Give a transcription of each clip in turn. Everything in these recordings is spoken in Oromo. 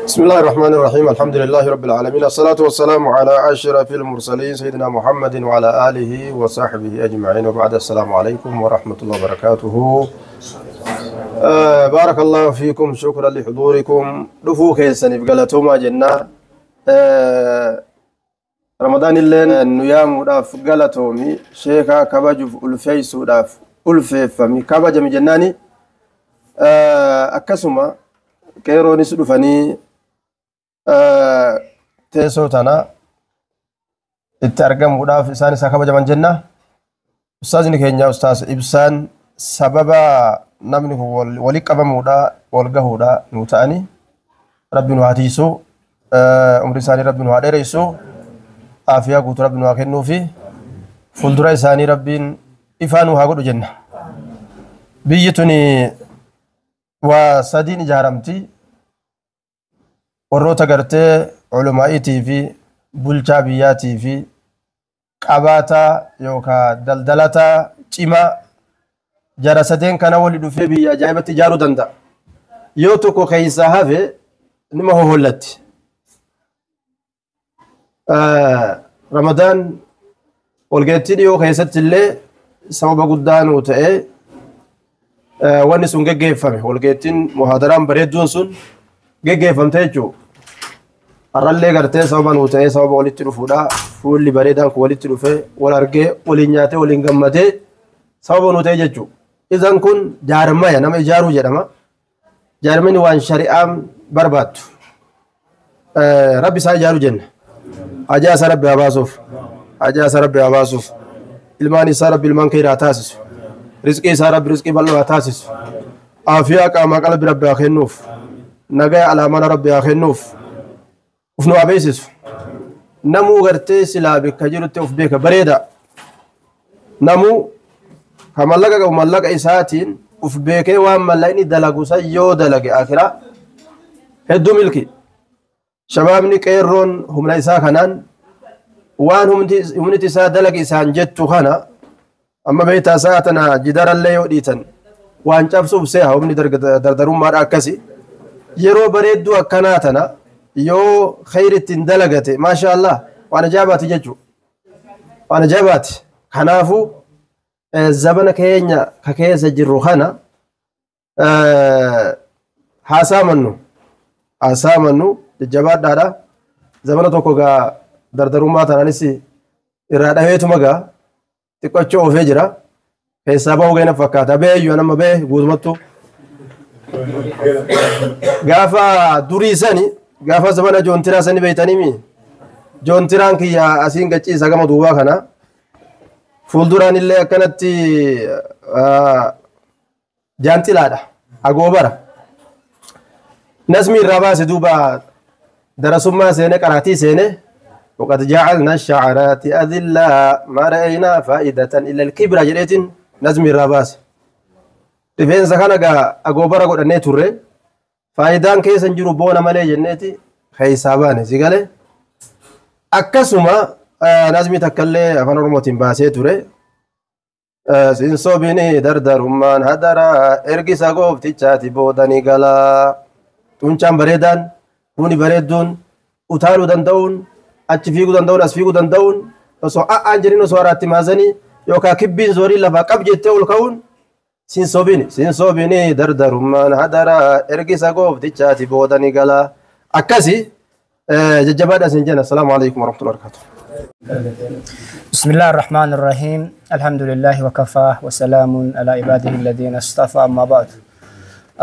بسم الله الرحمن الرحيم الحمد لله رب العالمين الصلاة والسلام على أشرف المرسلين سيدنا محمد وعلى آله وصحبه أجمعين وبعد السلام عليكم ورحمة الله وبركاته. بارك الله فيكم شكرا لحضوركم دفوك سنف قلتما جنة رمضان اللين نيام داف قلتومي شيخا كباجف ألفيسو داف ألفي فمي كباجم جناني أكسما كيرو نسدفني teessoo tana itti argamuudhaaf isaan isa kabajaman jenna. Ustaazni keenya ustaas ibsaan sababa namni walii qabamuudha wal gahuudha nu ta'ani rabbi nu haatiisu umri isaanii rabbi nu haa dheereessu aafiyaa guutuu rabbi nu haa kennuu fi fuuldura isaanii rabbiin ifaa nu haa godhu jenna. Biyyi tuni waa sadiin ijaaramti. warroota gartee culumaa'iitii fi bulchaa biyyaatii fi qabaataa yookaan daldalataa cimaa jara sadeen kana wali dhufee biyya ajaa'ibatti ijaaruu danda'a. Yoo tokko keessaa hafe nima hohollatti. Ramadaan walgeettii dhiyoo keessatti illee sababa guddaa nuu ta'ee wanni sun geggeeffame walgeettiin muhaadaraan bareedduun sun geggeeffamte jechuudha. Har'allee gartee sababa nuu ta'ee sababa walitti dhufuudha. Fuulli bareedaan kun walitti dhufee wal argee waliin nyaatee waliin gammadee sababa nuu ta'ee jechuudha. Isaan kun jaarmaya nama ijaaruu jedhama. Jaarmani waan shari'aan barbaaddu. Rabbi isaa ijaaruu jenna. Hajaa isaa rabbi haa baasuuf. Hajaa isaa rabbi haa baasuuf. Ilmaan isaa rabbi ilmaan kee haa taasisu. Rizqii isaa rabbi rizqii bal'oo haa taasisu. Aafiyaa qaamaa qalbii rabbi haa kennuuf. Nagaya alaamana rabbi haa kennuuf uf nu abeesisu namuu gartee silaa bakka jirutti of beeka bareeda namuu ka mallaqa qabu mallaqa isaatiin uf beekee waan mallaqni dalagu san yoo dalage akiraa hedduu milki shabaabni qeerroon humna isaa kanaan waan humniti isaa dalagi isaan jettu kana amma beektaa isaa tana jidarallee yoo dhiitan waan cabsuuf seeha humni dardarummaadha akkasi yeroo bareedduu akkanaa tana yoo khayritti hin dalagate maasha Allah waan ajaa'ibaati jechuudha. Waan ajaa'ibaati. Kanaafuu zabana keenya ka keessa jirru kana haasamannu jajjabaadhaadha. Zabana tokko gaa dardarummaa tanaanis irraa dhaheetuma gaa xiqqachoo oofee jira. Keessaa bahuu ga'ina fakkaata. Beeyyuu nama bee guutumattu. Gaafa durii sani gaafa zamana joontiraa sani beeytanii joontiraan kiyya asiin gachiisa gama duubaa kana fuulduraan illee akkanatti jaantilaadha agoobara nasmi irraa baase duuba darasummaa seene qaraatii seene وقد جعلنا الشعرات أذلا ما رأينا فائدة إلا الكبرى جليتين نزمي الراباس rifeensa kana gaa agoobara godhannee turre faayidaan keessa jiru boona malee jenneeti keessaa baane si galee akkasuma nazmi takkallee afaan oromootiin baasee ture sinsobini dardarummaan hadara ergisa gooftichaati boodanii galaa xunchaan bareedaan buni bareedduun utaaluu danda'uun achi fiiguu danda'uun as fiiguu danda'uun osoo a'aan jedhin osoo haraatti maasanii yookaan kibbiin zoorii lafaa qab jettee ol ka'uun sinsobini dardarummaan hadara ergisa gooftichaati boodanii galaa akkasi jajjabaadha sin jenna. Assalaamu alaikum warahmatullahi wabarakatuh. بسم الله الرحمن الرحيم الحمد لله وكفى وسلام على عباده الذين اصطفى أما بعد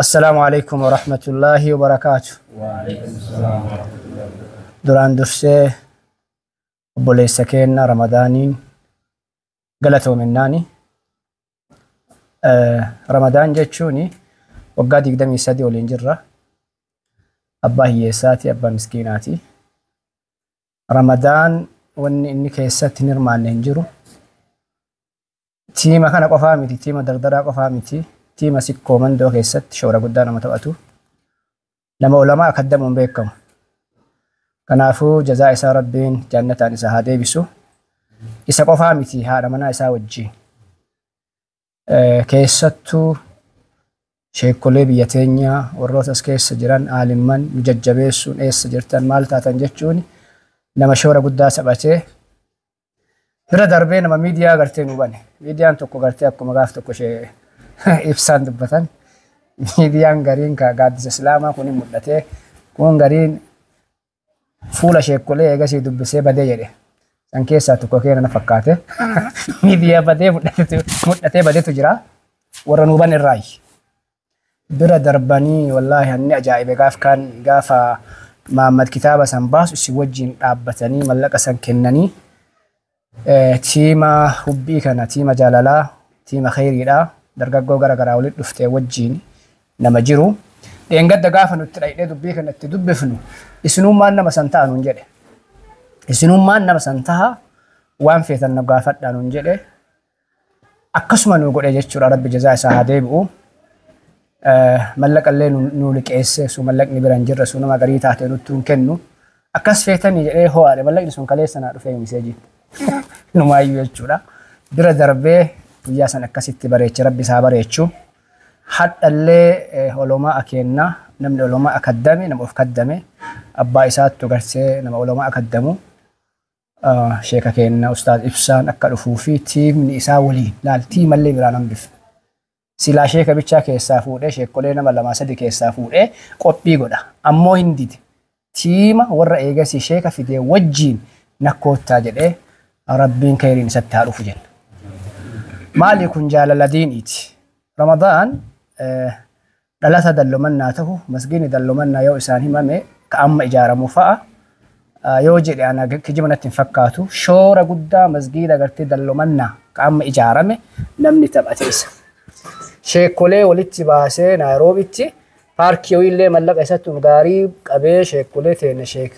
السلام عليكم ورحمة الله وبركاته. وعليكم السلام ورحمة الله وبركاته. دران درسي بولي سكينة رمضانين قلتوا مناني رمضان جتشوني وقاد يقدم يسادي والإنجرة أبا هيساتي أبا مسكيناتي رمضان واني إني كيساتي نرمان ننجرو تيما كان قفامتي تيما دردرا قفامتي تيما سيكو من دو كيسات شورا قدانا متوأتو لما علماء قدموا بيكم كنافو جزاء إسا ربين جنة إسا هادي بسو إسا قفامتي هذا منا إسا وجي keessattuu sheekolee biyya teenya warroota as keessa jiran aalimman nu jajjabeessuun eessa jirtan maal taatan jechuun nama shoora guddaa taphatee bira darbee nama miidiyaa gartee nu bane. Miidiyaan tokko gartee akkuma gaaf tokko ishee ibsaan dubbatan miidiyaan gariin ka gaaddisa islaamaa kun mul'atee kun gariin fuula sheekolee eegasii dubbisee badee jedhe. San keessaa tokko keenya na fakkaate miidiyaa badee mul'atee badeetu jira warra nu ban irraayi. Bira darbanii wallaahi hanni ajaa'ibe gaafa Muhammad kitaaba san baasu isin wajjin dhaabbatanii mallaqa san kennanii tiima hubbii kana tiima jaalalaa tiima khayriidha dargaggoo garagaraa walitti dhuftee wajjin nama jiru dheengadda gaafa nutti dhaydhee dubbii kanatti dubbifnu isinummaan nama san ta'a nuun jedhe isinummaan nama san ta'a waan feetan na gaafadhaa nuun jedhe akkasuma nu godhe jechuudha rabbi jazaa isaa haa deebi'u. Mallaqallee nu liqeesse su mallaqni bira hin jirre su nama garii taate nutti hin kennu akkas feetanii jedhee ho'aadhe mallaqni sun kaleessa naa dhufee miseejiin numaayyuu jechuudha. Bira darbee guyyaa san akkasitti bareeche rabbi isaa bareechu hadhallee olomaa akeenna namni olomaa akaddame nama of kaddame abbaa isaattu garsee nama olomaa akaddamu sheeka keenna ustaaz ibsaan akka dhufuu fi tiimni isaa waliin laal tiimallee biraan hambifne. Silaa sheeka bichaa keessaa fuudhee sheekolee nama 2-3 keessaa fuudhee qophii godha. Ammoo hin dide. Tiima warra eegasii sheeka fidee wajjiin nakkoottaa jedhee rabbiin khayriin isatti haa dhufu jenna. Maali kun jaalala diiniiti. Ramadaan dhalata dallumannaa ta'u masgiini dallumannaa yoo isaan himame ka amma ijaaramu fa'a yoo jedhe ana kijiba natti hin fakkaatu shoora guddaa masgiida gartee dallumannaa ka amma ijaarame namni taphateessa. Sheekolee walitti baasee Naayiroobitti paarkii illee mallaqa isatti gaarii qabee sheekolee teenne sheek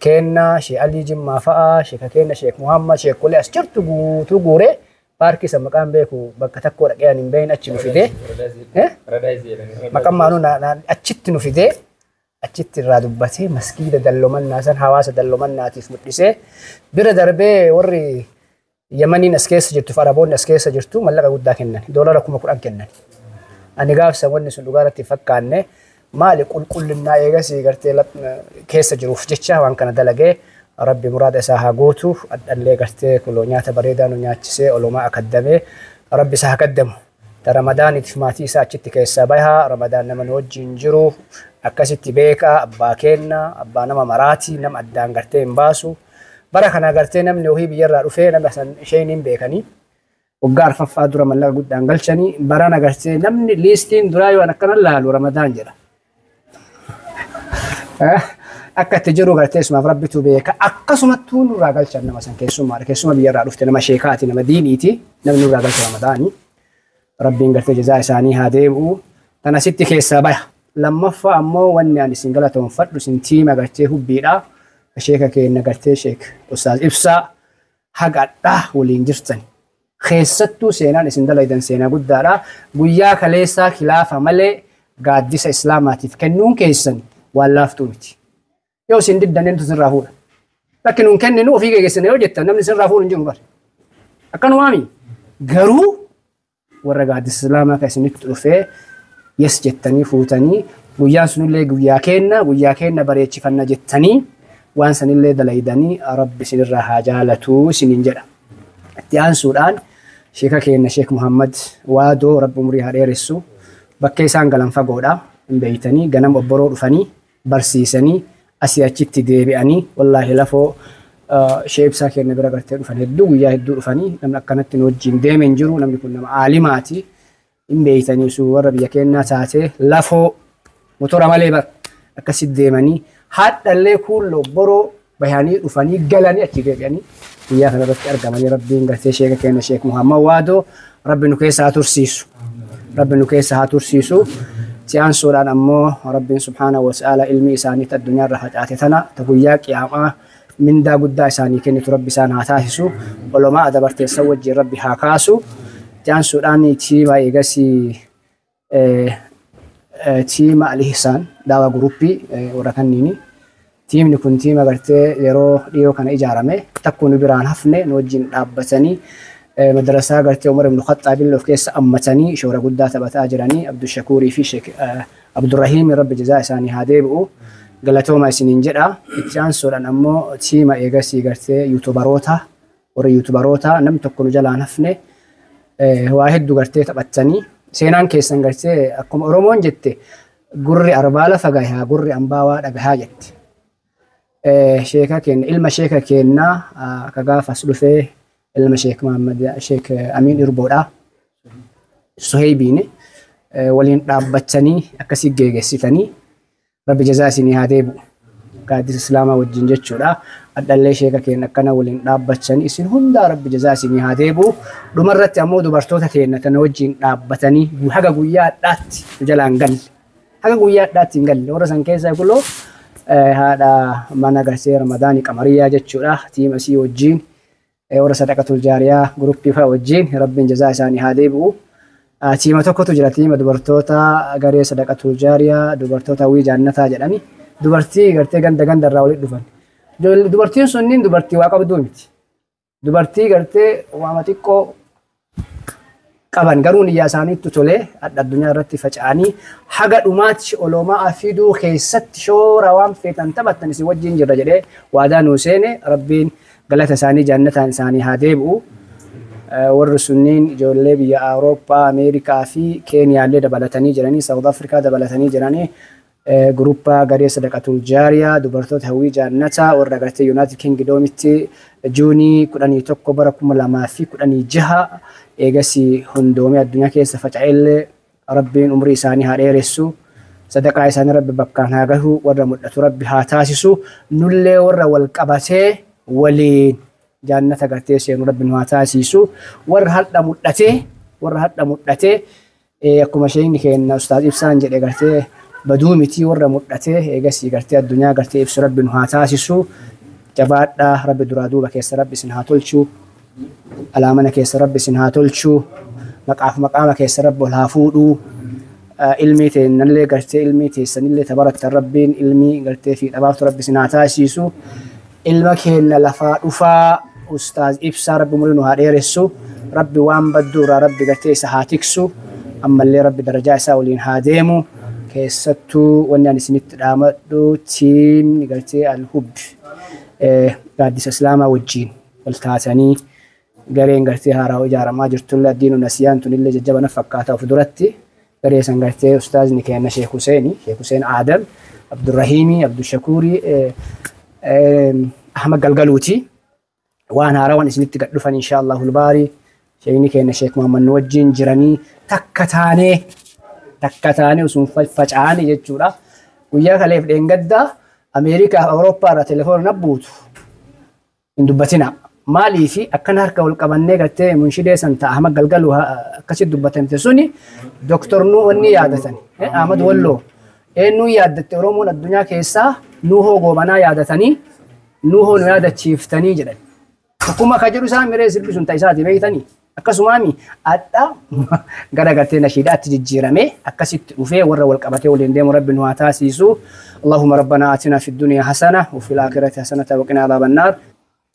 keenna sheek Alii Jimmaa fa'aa sheek keenna sheek Muhammad sheekolee as jirtu guutuu guuree paarkii san maqaan beeku bakka tokko dhaqee hin beeyin achi nu fidee maqaan maanuu achitti nu fidee achitti irraa dubbatee masgiida dallumannaa san hawaasa dallumannaatiif mul'isee bira darbee warri Yamaniin as keessa jirtu fi Araboonni as keessa jirtu mallaqa guddaa kennan doolara 10,000 kennan. Ani gaafsa wanni sun dhugaarratti fakkaanne maali qulqullinnaa eegasii gartee keessa jiruuf jecha waan kana dalagee rabbi muraada isaa haa gootu adhallee gartee kuloo nyaata bareedaa nu nyaachisee olomaa akaddamee rabbi isaa haa kaddamu. Ramadaaniif maatii isaa achitti keessaa bahaa Ramadaan nama nu wajjin jiru akkasitti beekaa abbaa kenna abbaa nama maraatii nama addaan gartee hin baasu. Bara kana gartee namni ohii biyyarraa dhufee nama san isheen hin beekanii waggaa arfaffaa dura mallaqa guddaan galchanii barana gartee namni liistiin duraa yoo akkanan laalu Ramadaan jedha. Akka itti jiru gartee sumaaf rabbitu beeka akkasumattuu nurraa galchan nama san keessuma biyyarraa dhufte nama sheekaati nama diiniiti namni nurraa galcha Ramadaanii rabbiin gartee jazaa isaanii haa deebi'u tana sitti keessaa baya. Lammaffaa ammoo wanni ani isin galatoonfadhu isin tiima gartee hubbiidhaa. Sheeka keenna gartee sheek ustaaz ibsaa hagadhaa waliin jirtan keessattuu seenaan isin dalaydan seenaa guddaadha guyyaa kaleessaa khilaafa malee gaaddisa islaamaatiif kennuun keessan waan laaftuu miti yoo isin diddaneen sirraa fuudha bakki nuun kenninu ofii geessine yoo jettan namni sirraa fuudhu hin jiru bare akkanumaami garuu warra gaaddisa islaamaa kan isinitti dhufee yes jettanii fuutanii guyyaan sunillee guyyaa keenna bareechifanna jettanii waan sanillee dalaydanii rabbi sinirraa haa jaalatuu isiniin jedha. Itti aansuudhaan sheeka keenna sheek Muhammad waadoo rabbi umurii haa dheeressu bakkee isaan galan fagoodha hin beeytanii ganama obboroo dhufanii barsiisanii asii achitti deebi'anii wallaahi lafoo sheebsaa keenna bira gartee dhufan hedduu guyyaa hedduu dhufanii namni akkanatti nu wajjin deeme hin jiru namni kun nama aalimaati hin beeytanii su warra biyya keenyaa taatee lafoo motora malee akkasitti deemanii hadhallee kuulloo boroo bahanii dhufanii galanii achi deebi'anii guyyaa kana irratti argamanii rabbiin gartee sheeka keenna sheek Muhammad waadoo rabbi nu keessa haa tursiisu rabbi nu keessa haa tursiisu si'aansuudhaan ammoo rabbiin subhaanahu wa ta'ala ilmi isaanii addunyaa irra facaate tana ta guyyaa qiyaamaa mindaa guddaa isaanii kennitu rabbi isaan haa taasisu olomaa dabarteessan wajjin rabbi haa kaasu si'aansuudhaan tiima eegasii tiima Al-Ihsaan daawaa guruppii warra kanniini tiimni kun tiima gartee yeroo dhiyoo kana ijaarame takkuun biraan hafne nu wajjin dhaabbatanii مدرسة قرتي عمر بن الخطاب اللي في كيس أمتني شورا قدات بتاجرني عبد الشكوري في شك عبد الرحيم رب جزاء ساني هاديبو قالتهم سنين جرا اتشانسول أن أمو تيما إيجاسي قرتي يوتيوبروتا ور يوتيوبروتا نم تكونوا جلا نفني واحد دو قرتي تبتني سينان كيسن قرتي أكم أرومون جتي قري أربالة فجاها قري أمباوا دبهاجت شيكا كين إلما شيكا كيننا كجاف أسلوفه إلما شيك محمد شيك أمين إربودا سهيبيني ولين رابطني أكسي جيجسيتني رب جزاسني هاديبو قادس إسلام والجنجة شورا أدللي شيكا كيننا كنا ولين رابطني إسن هندا رب جزاسني هاديبو دمرت أمود برتوتا كيننا تنوجين رابطني وحاجة قويات دات جلان قل حاجة قويات دات قل ورسان كيسا يقولوا هذا ما نقرسي رمضاني قمرية جتشورا تيم أسي وجين ورا صدقة الجارية جروب فا وجين رب جزاء ساني هاديبو تيم توكو تجرا تيم دبرتوتا غاري صدقة الجارية دبرتوتا وي جنتا جداني دبرتي غرتي غند راولي دفن دبرتي سنين دبرتي واقع بدومتي دبرتي غرتي واماتيكو qaban garuu niyyaa isaaniitti tolee addunyaa irratti faca'anii haga dhumaatti olomaa afiduu keessatti shoora waan feetan taphattan isin wajjin jirra jedhee waadaa nuu seene rabbiin galata isaanii jannataan isaanii haa deebi'u warri sunniin ijoollee biyya Awurooppaa, Ameerikaa fi Keeniyaallee dabalatanii jiranii Saawud Afrikaa dabalatanii jiranii guruppaa garee sadaqatul jaariyaa dubartoota hawwii jannataa warra gartee Yuunaayitid Kingdoomitti juunii 11 bara 2016 eegasi hundoomee addunyaa keessa faca'ellee rabbiin umrii isaanii haa dheeressu sadaqaa isaanii rabbi bakkaan haa gahu warra mul'atu rabbi haa taasisu nullee warra wal qabatee waliin jannata gartee seenu rabbi nu haa taasisu warra hadha mul'atee akkuma sheekni keenya ustaaz ibsaan jedhe gartee baduu miti warra mul'atee eegasi gartee addunyaa gartee ibsu rabbi nu haa taasisu jabaadhaa rabbi duraa duuba keessa rabbi isin haa tolchu alaamana keessa rabbi isin haa tolchu maqaama keessa rabbi ol haa fuudhu ilmii teennallee gartee ilmii teessanillee tabarattan rabbiin ilmii gartee fi dhabaaftu rabbi isin haa taasisu ilma keenya lafaa dhufaa ustaaz ibsaa rabbi umurii nu haa dheeressu rabbi waan badduuraa rabbi gartee isa haa tiksu ammallee rabbi darajaa isaa waliin haa deemu keessattuu wanni ani isinitti dhaamadhu tiimni gartee alhubbi gaaddisa islaamaa wajjiin wal taatanii gareen gartee haaraa ijaaramaa jirtullee addiinu nasiyaan tunillee jajjabana fakkaata of duratti garee san gartee ustaazni keenya Sheek Huseen Aadam Abdurrahiimii Abdushakuurii Ahmad Galgaluuti waan haaraa waan isinitti gad dhufan inshaallahu albaarii sheekni keenya Sheek Muhammad nu wajjin jiranii takka taanee osoo faca'anii jechuudha guyyaa kaleef dheengaddaa Ameerikaa Awurooppaa irraa telefoona nabbuutu hin dubbatina maalii fi akkana harka wal qabannee gartee munshidee san ta'a Ahmad Galgaluu akkasitti dubbatamte suni doktornuu wanni yaadatan Ahmad Walloo eenyuu yaadatte Oromoon addunyaa keessaa nuuhoo goobanaa yaadatanii nuuhoo nu yaadachiiftanii jedhan akkuma ka jedhu isaan miree sirbi sun ta'isaati beektanii akkasumaami adda gara gartee nashiidaatti jijjiirame akkasitti dhufee warra wal qabatee waliin deemu rabbi nu haa taasisu اللهم ربنا آتنا في الدنيا حسنة وفي الآخرة حسنة وقنا عذاب النار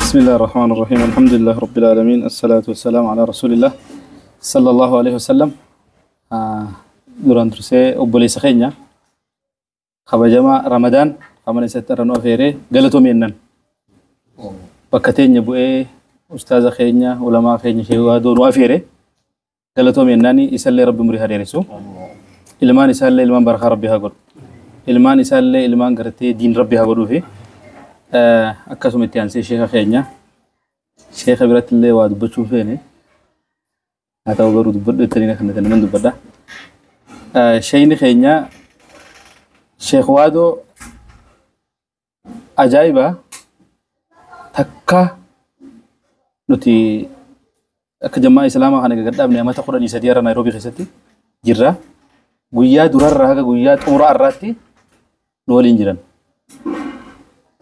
بسم الله الرحمن الرحيم الحمد لله رب العالمين الصلاة والسلام على رسول الله صلى الله عليه وسلم duraan dursee obboleessa keenya kabajamaa Ramadaan qaama isaatti irra nu afeeree galatoomeennan bakka teenya bu'ee ustaaza keenya ulamaa keenya Sheek Waadoo nu afeere galatoomeennan isallee rabbi umurii haa dheeressu ilmaan isaallee ilmaan barakaa rabbi haa godhu ilmaan isaallee ilmaan gartee diin rabbi haa godhuu fi akkasuma itti aansee sheeka keenya sheeka biratti illee waa dubbachuu feene haa ta'u garuu dubbadhu jettanii kan nan dubbadha sheekni keenya Sheek Waadoo ajaa'iba takka nuti akka jammaa islaamaa kana gagadhaabne amata 13 irra Naayiroobii keessatti jirra guyyaa durarraa haga guyyaa xumuraa irraatti nu waliin jiran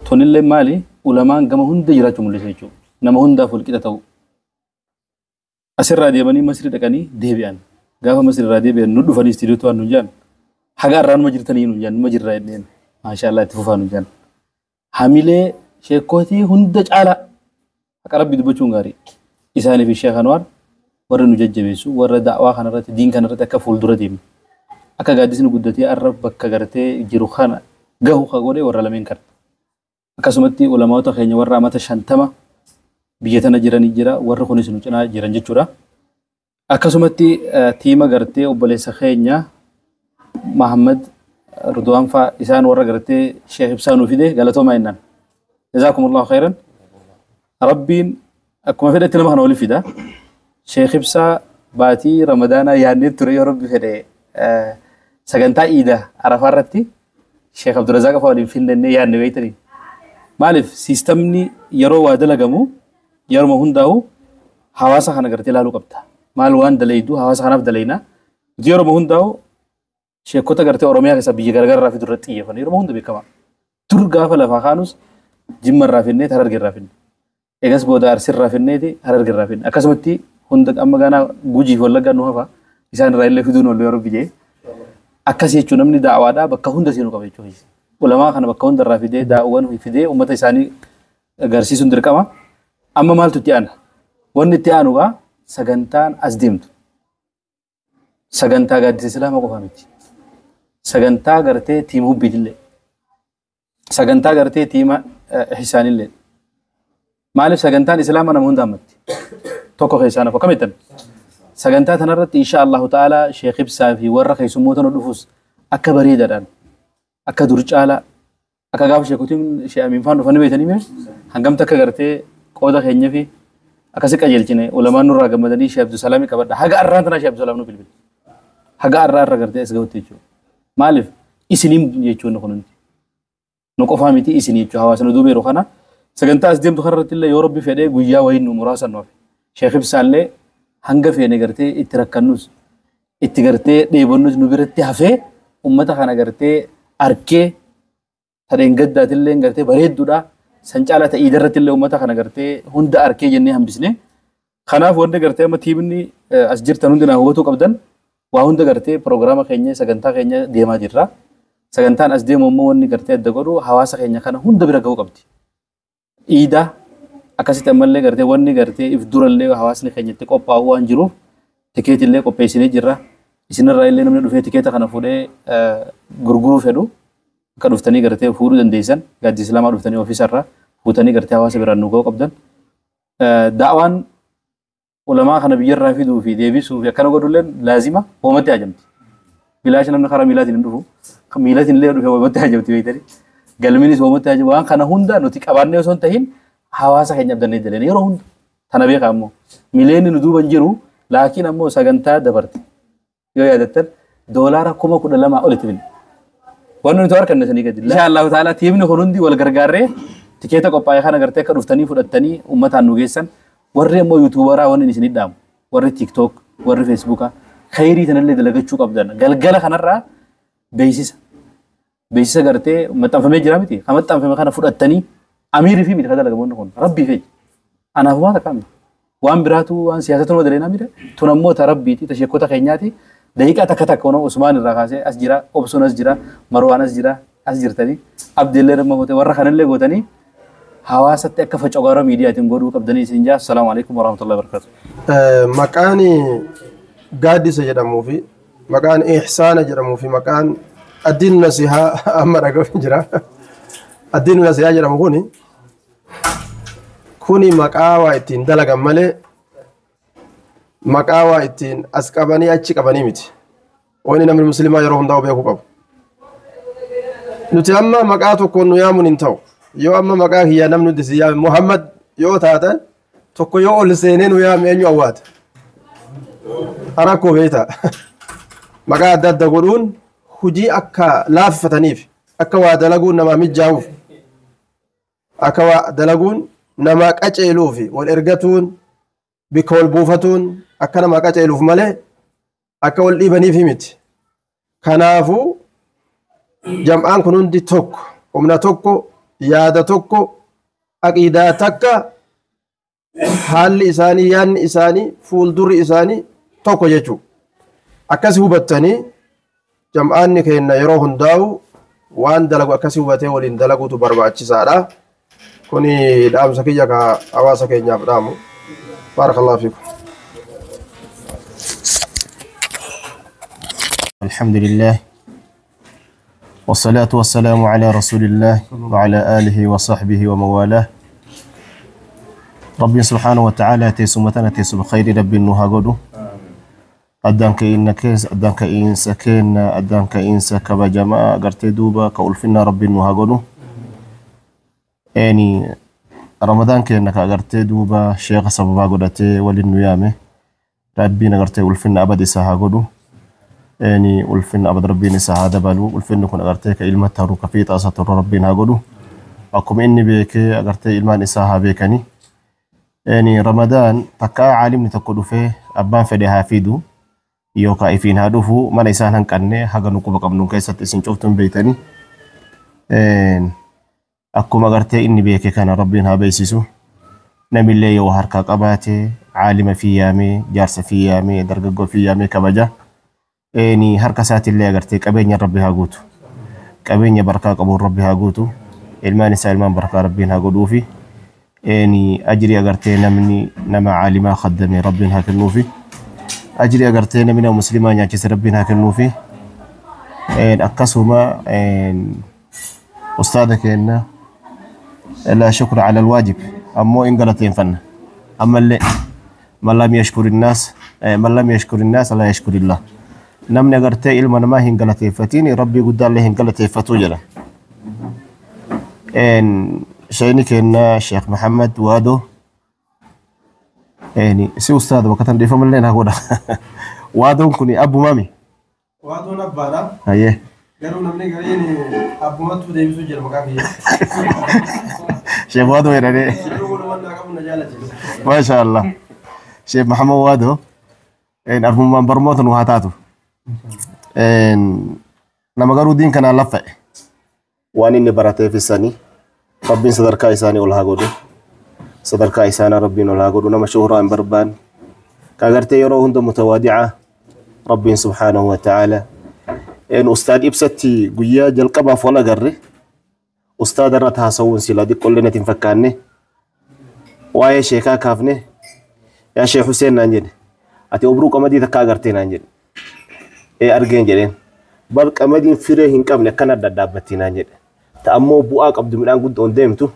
tonillee maali ulamaan gama hunda jiraachuu mul'isa jechuudha nama hundaaf wal qixa ta'u asirraa deemanii masri dhaqanii deebi'an gaafa masri irraa deebi'an nu dhufanii istiidiyootti waan nu jaan haga irraa numa jirtanii nu jaan numa jirraa jenneen maashaallah itti fufaa nu jaan hamilee sheekootii hunda caala haqa rabbi dubbachuun gaarii إساني في الشيخ أنوار ورا نجد بيسو ورا دعوة خنا رت دين كنا رت أكفول درة ديم أكا قادسين قدتي الرب بكا قرتي جرو خنا جهو خاقولي ورا لمين كر أكا سمتي علماء تخيني ورا ما تشانتما بيجتنا جيران جيرا ورا خوني سنوجنا جيران جتورا أكا سمتي تيما قرتي وبلي سخينيا محمد رضوان فا إسان ورا قرتي شيخ بسانو فيده قالتو ما إنن جزاكم الله خيرا ربين أكما فيدا تلما خنولي فيدا شيخ بسا باتي رمضانا يعني تري يا ربي فيدا سجنتا إيدا عرفا رتي شيخ عبد الرزاق فاولين فيندني يعني ويتري مالف سيستمني يرو وادلا جمو يرو مهون داو حواسا خنا قرتي لالو قبتا مال وان دليدو حواسا خنا بدلينا يرو مهون داو شيخ كوتا قرتي أوروميا كسب بيجي غرغر رافي درتي يفني يرو مهون دبي كمان ترجع فلا فخانوس جيم رافيني تهرر رافيني egas booda arsir raafinneeti harargir raafin akkasumatti hunda amma gana gujiif wallaggaa nu hafa isaan irraa illee fiduun wal yeroo bijee akkas jechuun namni da'awaadhaa bakka hunda seenuu qaba jechuudha. Ulamaa kana bakka hunda irraa fidee daa'uwwan fidee uummata isaanii agarsiisuun dirqama. Amma maaltu itti aana? Wanni itti aanu gaa sagantaan as deemtu. Sagantaa gaaddisa Islaamaa qofaa miti. Sagantaa gartee tiima hubbiitillee. Sagantaa gartee tiima ihsaanillee. Maalif sagantaan Islaamaa nama hunda hammatti. Tokko keessaan hafa kamittan. Sagantaa tanarratti insha Allahu ta'ala Sheekh Ibsaa fi warra keessummoota nu dhufus akka bareedaadhaan akka dur caalaa akka gaafa sheekotiin Sheekh Amiin faan dhufanii beekanii mee hangamta akka gartee qooda keenya fi akkasi qajeelchine ulamaan nurraa gammadanii Sheekh Abdul Salaam qabadha. Haga arraan tanaa Sheekh Abdul Salaam nu bilbil. Haga arraa irra gartee as ga'utti jechuudha. Maalif isiniin jechuun kun hundi. Nu qofaa miti isin jechuudha hawaasa nu duubeeru kana. Sagantaa as deemtu kanarratti illee yoo Rabbi fedhee guyyaa wayii nu muraasan nuuf. Sheekh Ibsaa illee hanga feene gartee itti rakkannus itti gartee dheebonnus nu biratti hafee ummata kana gartee arkee tadheen gaddaatillee gartee bareedduudha. San caalaa ta'ii irratti illee ummata kana gartee hunda arkee jennee hambisne. Kanaaf wanti gartee amma tiimni as jirtan hundi naa hubatuu qabdan waa hunda gartee piroogiraama keenya sagantaa keenya deemaa jirra. Sagantaan as deemu immoo wanni gartee adda godhu hawaasa keenya kana hunda bira ga'uu qabdi. Iida akkasitti ammallee gartee wanni gartee if durallee hawaasni keenyatti qophaa'u waan jiruuf tikeetillee qopheessinee jirra. Isinirraa illee namni dhufee tikeeta kana fuudhee gurguruu fedhu akka dhuftanii gartee fuudhuu dandeessan gaaddisa Islaamaa dhuftanii ofiisarraa fuutanii gartee hawaasa biraan nu ga'uu qabdan. Daawaan ulamaa kana biyyarraa fiduu fi deebisuu fi akkana godhulleen laazima hoomatti hajamti. Bilaashi namni karaa miilaatiin hin dhufu miilaatiin illee dhufee hoomatti hajamti beektanii. Galminis hoomatti hajamti waan kana hunda nuti qabaannee osoo hin tahin hawaasa keenya abdannee daleen yeroo hunda tana beekaa ammoo mileenni nu duuban jiru laakiin ammoo sagantaa dabarte yoo yaadattan doolaara 12,000 olitti finne. Wanni nuti harkanne sanii gadi. Insha Allahu ta'ala tiimni kun hundi wal gargaarree tikeeta qophaa'ee kana gartee akka dhuftanii fudhattanii uummataan nu geessan warri ammoo yuutuubaraa wanni isin hidhaamu warri tiiktook warri feesbuukaa khayrii tanallee dalagachuu qabdan galgala kanarraa beeksisa. Beeksisa gartee maxxanfamee jira miti kan maxxanfame kana fudhattanii amiirii fi miti kan dalagamoonni kun rabbii feeji. Anaaf waan akkami waan biraatu waan siyaasatu nama daleenaa miti tun ammoo ta rabbiiti ta sheekota keenyaati daqiiqaa takka takka ono Usmaan irraa kaasee as jira Obsuun as jira Marwaan as jira as jirtanii Abdiillee dhimma gootee warra kanallee gootanii hawaasatti akka faca'oora miidiyaatiin godhuu qabdanii isin jaa. Assalaamu alaikum warahmatullahi wabarakatuh. Maqaan gaaddisa jedhamuu fi maqaan ihsaana jedhamuu fi maqaan addiin nasihaa amma dhagahu jira. Addiin nasihaa jedhamu kuni maqaa waa ittiin dalagan malee maqaa waa ittiin as qabanii achi qabanii miti. Wanni namni musliimaa yeroo hundaa beekuu qabu. Nuti amma maqaa tokkoon nu yaamuun hin ta'u. Yoo amma maqaa kiyyaa namni nuti si yaame Muhammad yoo taatan tokko yoo ol seenee nu yaame eenyu awwaata. Rakkoo beektaa. Maqaa adda adda godhuun hujii akka laaffataniif akka waa dalaguun namaa mijaa'uuf akka waa dalaguun namaa qaceeluuf wal ergatuun bikka wal buufatuun akka namaa qaceeluuf malee akka wal dhiibaniif miti. Kanaafuu jam'aan kun hundi tokko humna tokko yaada tokko aqiidaa takka haalli isaanii yaadni isaanii fuuldurri isaanii tokko jechuudha. Akkasi hubattanii jam'aanni keenya yeroo hundaa'u waan dalagu akkasi hubatee waliin dalaguutu barbaachisaadha. Kuni dhaamsa kiyya ka hawaasa keenyaaf dhaamu. بارك الله فيكم. الحمد لله والصلاة والسلام على رسول الله وعلى آله وصحبه وموالاه. ربي سبحانه وتعالى تيسمتنا تيسم خير ربي النها قدو أدانك إنك أدانك إنسا كين أدانك إنسا كبا جماعة قرتي دوبا كأولفنا ربي النها قدو يعني رمضان كينك قرتي دوبا شيخ سببا قدتي وللنيامة ربي نقرتي أولفنا أبدي ساها قدو يعني أولفنا أبد ربي نساها دبالو أولفنا كن قرتي كإلمة تارو كفيت أسطر ربي نها قدو أكم إني بيك قرتي إلمان إساها بيكني يعني رمضان تكا عالم نتقدو فيه أبان فديها فيدو يوكا إفين هادوفو ما نيسان هنكني حقا نكو بقبنو كيسات إسين شوفتن بيتاني أكو مغرتي إني بيكي كان ربنا بيسيسو نمي اللي يو هركا قباتي عالم في يامي جارس في يامي درققو في يامي كبجا يعني هركا ساتي اللي أغرتي كبين ربي هاقوتو كبين بركا قبول ربي هاقوتو إلمان سالمان بركا ربنا هاقودوفي يعني أجري أغرتي نمني نما عالما خدمي ربنا هاكنوفي أجري أغرتي نمنا مسلمان يعجز ربنا هاكنوفي أكسهما أستاذك إن لا شكر على الواجب أمو إن غلطين فن أما اللي من لم يشكر الناس من لم يشكر الناس لا يشكر الله نمني أغرتي إلما ما هن غلطين فتيني ربي قد الله هن غلطين فتوجلا شيني كنا شيخ محمد وادو يعني سي أستاذ وقتاً دي فمن لين هقودا وادو كوني أبو مامي وادو نبارا هيه قالوا نمني قاليني أبو ما تودي بسجل مكافي شيخ وادو يعني ما شاء الله شيخ محمد وادو إن أرفم من برموت وهاتاتو إن لما قالوا دين كان لفع واني نبرته في السنة ربين صدركا إساني أولها قدو صدركا إسانا ربين أولها قدو نما شهرا بربان كاغرتي يروهن دو متوادعة ربين سبحانه وتعالى إن أستاذ إبستي قويا جلقبا فولا قرر أستاذ رتها سوون سيلا دي كلنا تنفكاني وايا شيكا كافني يا شيخ حسين نانجد أتي أبروك أمدي تكا غرتي نانجد إيه أرجين جدين بل أمدين فيرهن كامني كانت دابتي نانجد تأمو بواق عبد المنان قد أون ديمتو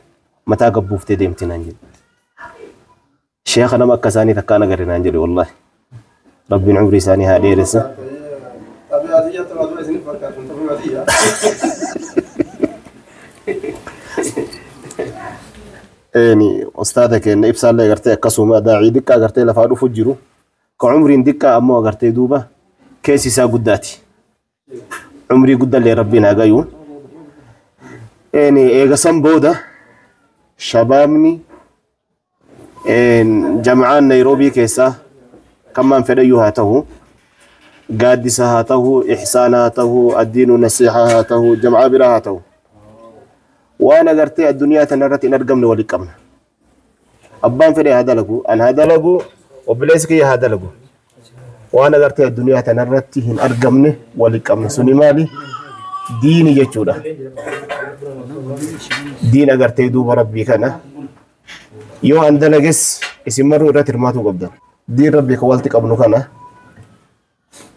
متى قبوفت ديمتي نانجل شيخ أنا ما كساني تكانا غير نانجل والله ربي عمري ساني هذه رسا يعني أستاذك إن إبسال لي قرتي كسوما داعي دكا قرتي لفادو فجرو كعمري دكا أمو قرتي دوبا كيسي سا قداتي عمري قد اللي ربنا قايون يعني إيجاسان بودا شبابني إن جمعان نيروبي كيسا كمان فديو هاته قادسة هاته إحسان هاته الدين نصيحة هاته جمعا برا هاته وأنا قرتي الدنيا تنرتي نرقمني ولقمنا أبان فدي هذا لقو أن هذا لقو وبليسكي هذا لقو وأنا قرتي الدنيا تنرتي نرقمني ولقمنا سني مالي ديني يجودا دين أغرتي دوب ربي كان يو عندنا جس اسم مرو راتر ما تقبل دين ربي كوالتك ابنو كان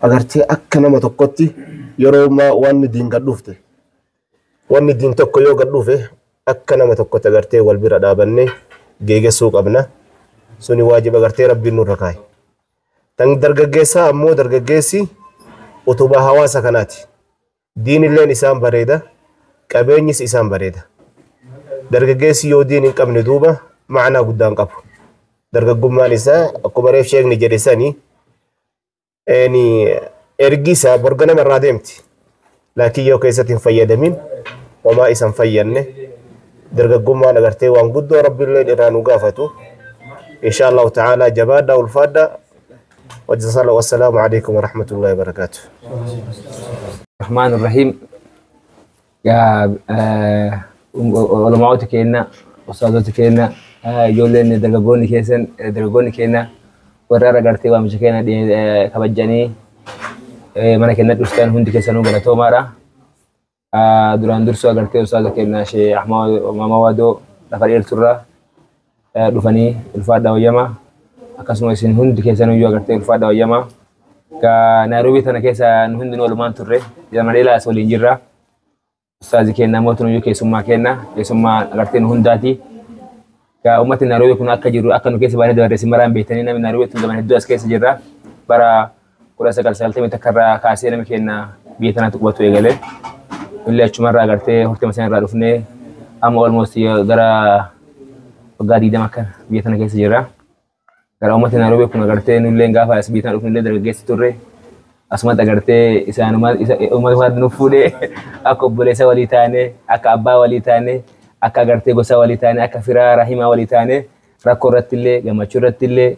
أغرتي أكنا ما تقطي يرو ما وان دين قدوفته وان دين تقو يو قدوفه أكنا ما تقطي أغرتي والبير دابني جيجا سوق ابنا سوني واجب أغرتي ربي نور ركاي تنگ درجة أمو درجة وتوبا هواسا كناتي دين الله نسام بريدة كابينيس إسام بريدة درجة يو دين إنكم ندوبة معنا قدام قبو درجة قمان إسا أكو بريف شيخ نجريساني يعني إرجيسا برغنا مرة ديمتي لكن يو كيسة فيدمين وما إسام فيدني درجة قمان أغرتي وان قدو رب الله إرانو قافتو إن شاء الله تعالى جبادة والفادة وجزا الله والسلام عليكم ورحمة الله وبركاته. الرحمن الرحيم يا علماء كينا أستاذ كينا جولين درجوني كينا ورارا قرتي وامشكينا دي كبجاني mana kennat ustan hundi kesanu bala tomara duran durso agartee ustaza kenna she ahmad mama wado dafar el turra dufani ulfada wayama akkasuma isin hundi keessan iyyuu agartee ulfaadha wayyamaa ka Nairobi tana keessa nu hundi walumaan turre zaman ilaas waliin jirra ustaazi kenna mootun iyyuu keessummaa agartee nu hundaati ka ummati Nairobi kun akka jiru akka nu keessa baanee dabarre simaraan beektanii namni Nairobi tun zaman hedduu as keessa jirra bara 1990 takkarraa kaasee namni kenna biyya tanaatti qubatu eegale illee achumarraa agartee hortee masaan irraa dhufnee amma almost gara waggaa 20 akka biyya tana keessa jirra. Gara ummati Nairobi kun agartee nullee gaafa as biyya tana dhufnullee dargaggeessi turre asumatti agartee isaanuma uummata waan nu fuudhee akka obboleessa walii taane akka abbaa walii taane akka agartee gosa walii taane akka firaa rahimaa walii taane rakkoo irrattillee gammachuu irrattillee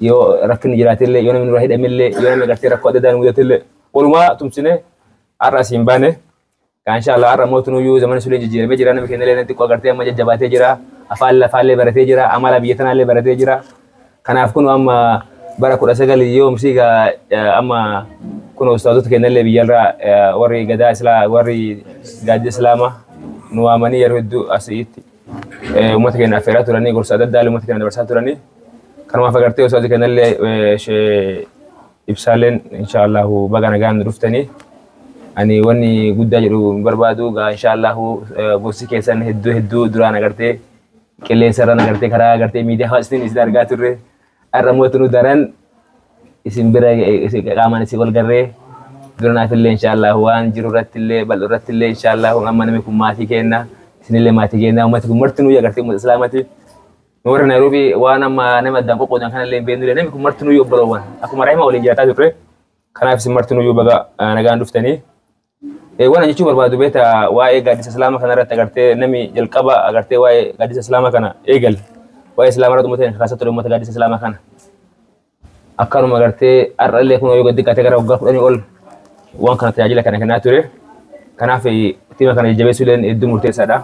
yoo rakkinni jiraatillee yoo namni nurraa hidhamillee yoo namni agartee rakkoo adda addaan mudatillee walumaa tumsine har'a asiin baane kan inshallah har'a mootuun iyyuu zaman sulee jijjiiramee jira namni kennellee nanti agartee amma jajjabaatee jira afaan lafaallee baratee jira amala biyya tanaallee baratee jira kanaaf kun amma bara 19 yoomsi amma kun ustaazota kennellee biyyarraa warri gadaa warri gaadii islaamaa nu waamanii yeroo hedduu asitti uummata keenya affeeraa turanii gorsa adda addaa uummata keenya dabarsaa turanii kanumaaf agartee ustaazota kennellee ibsaaleen inshallah baga nagaan dhuftanii ani wanni guddaa jedhu barbaadu gaa inshallah gorsi keessan hedduu duraan agartee qilleensa irraan agartee karaa agartee miidiyaa hawaasaatiin isin argaa turre har'a mootummaa daran isin bira qaamaan isin wal garree duranaafillee inshallah waan jiru irrattillee bal'oo irrattillee inshallah amma namni kun maatii kenna isinillee maatii kenna uummati kun martinuu agartee uummata islaamaati warra Nairobi waan amma nama addaan qoqqoodan kanallee hin beeknullee namni kun martinuu obboloowwan akkuma rahima waliin jiraataa turre kanaaf isin martinuu baga nagaan dhuftanii waan jechuun barbaadu beeta waa'ee gaaddisa islaamaa kana irratti agartee namni jalqaba agartee waa'ee gaaddisa islaamaa kana eegal waa'ee islaamaa irratti uummata kaasa ture uummata gaaddisa islaamaa kana akkanuma agartee har'allee kun yoo gaddiqqate gara waggaa 10 ol waan kana tajaajila kana kennaa ture kanaaf tiima kana jajjabeessuuleen hedduu murteessaadha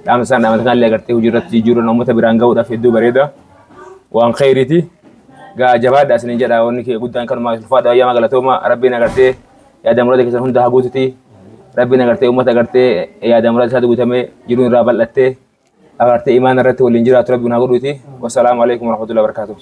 dhaamsa isaan dhaamata kanallee agartee hojii irratti jijjiiruun uummata biraan gahuudhaaf hedduu bareeda waan khayriiti gaa jabaadha isiniin jedha wanni guddaan kanuma ulfaadha wayyaa galatooma rabbiin agartee yaada murada keessan hunda haguututi rabbiin agartee uummata agartee yaada murada isaatti guutamee jiruun irraa bal'attee agartee imaana irratti waliin jiraatu rabbiin haa godhuuti wassalaamu alaikum warahmatullahi wabarakatuh